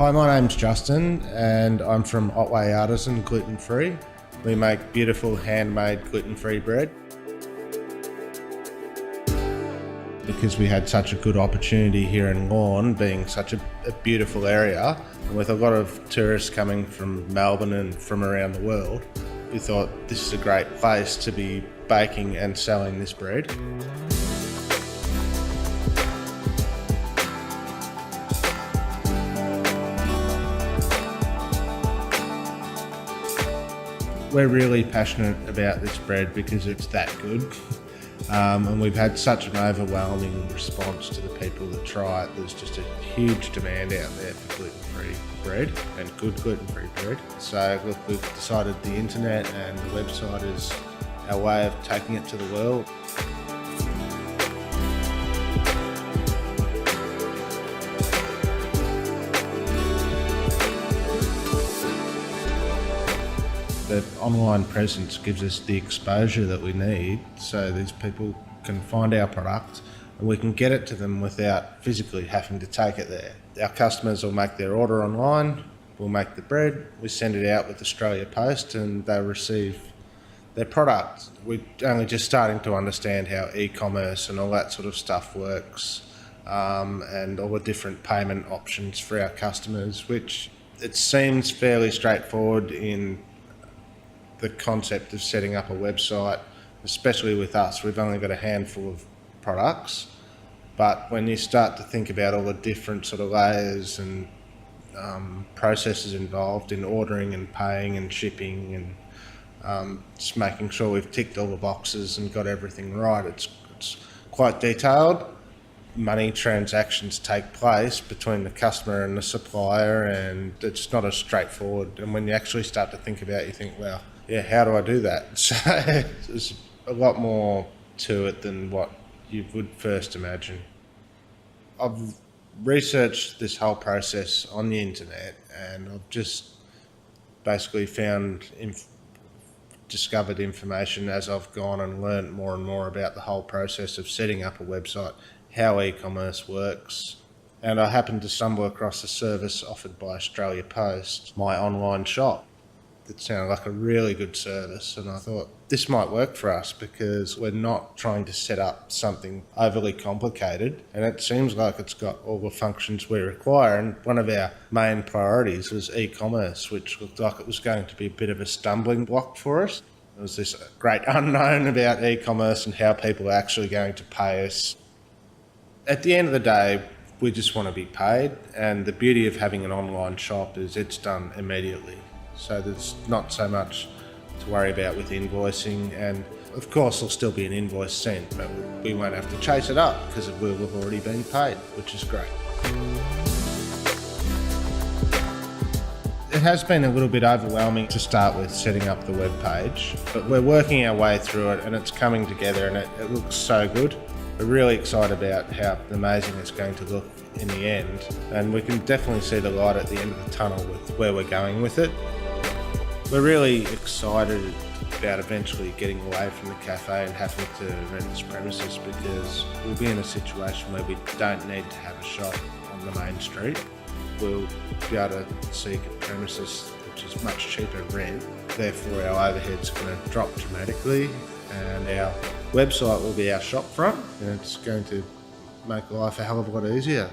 Hi, my name's Justin and I'm from Otway Artisan Gluten Free. We make beautiful handmade gluten-free bread. Because we had such a good opportunity here in Lorne, being such a beautiful area, and with a lot of tourists coming from Melbourne and from around the world, we thought this is a great place to be baking and selling this bread. We're really passionate about this bread because it's that good. And we've had such an overwhelming response to the people that try it. There's just a huge demand out there for gluten-free bread and good gluten-free bread. So look, we've decided the internet and the website is our way of taking it to the world. The online presence gives us the exposure that we need so these people can find our product and we can get it to them without physically having to take it there. Our customers will make their order online, we'll make the bread, we send it out with Australia Post and they'll receive their product. We're only just starting to understand how e-commerce and all that sort of stuff works, and all the different payment options for our customers, which it seems fairly straightforward in the concept of setting up a website, especially with us. We've only got a handful of products, but when you start to think about all the different sort of layers and processes involved in ordering and paying and shipping and just making sure we've ticked all the boxes and got everything right, it's quite detailed. Money transactions take place between the customer and the supplier, and it's not as straightforward. And when you actually start to think about it, you think, well, yeah, how do I do that? So there's a lot more to it than what you would first imagine. I've researched this whole process on the internet and I've just basically discovered information as I've gone and learned more and more about the whole process of setting up a website, how e-commerce works. And I happened to stumble across a service offered by Australia Post, my online shop. It sounded like a really good service, and I thought this might work for us because we're not trying to set up something overly complicated, and it seems like it's got all the functions we require. And one of our main priorities was e-commerce, which looked like it was going to be a bit of a stumbling block for us. There was this great unknown about e-commerce and how people are actually going to pay us. At the end of the day, we just want to be paid, and the beauty of having an online shop is it's done immediately. So there's not so much to worry about with invoicing, and of course there'll still be an invoice sent, but we won't have to chase it up because we'll have already been paid, which is great. It has been a little bit overwhelming to start with setting up the web page, but we're working our way through it and it's coming together and it looks so good. We're really excited about how amazing it's going to look in the end, and we can definitely see the light at the end of the tunnel with where we're going with it. We're really excited about eventually getting away from the cafe and having to rent this premises, because we'll be in a situation where we don't need to have a shop on the main street. We'll be able to seek a premises which is much cheaper rent, therefore our overhead's going to drop dramatically, and our website will be our shop front, and it's going to make life a hell of a lot easier.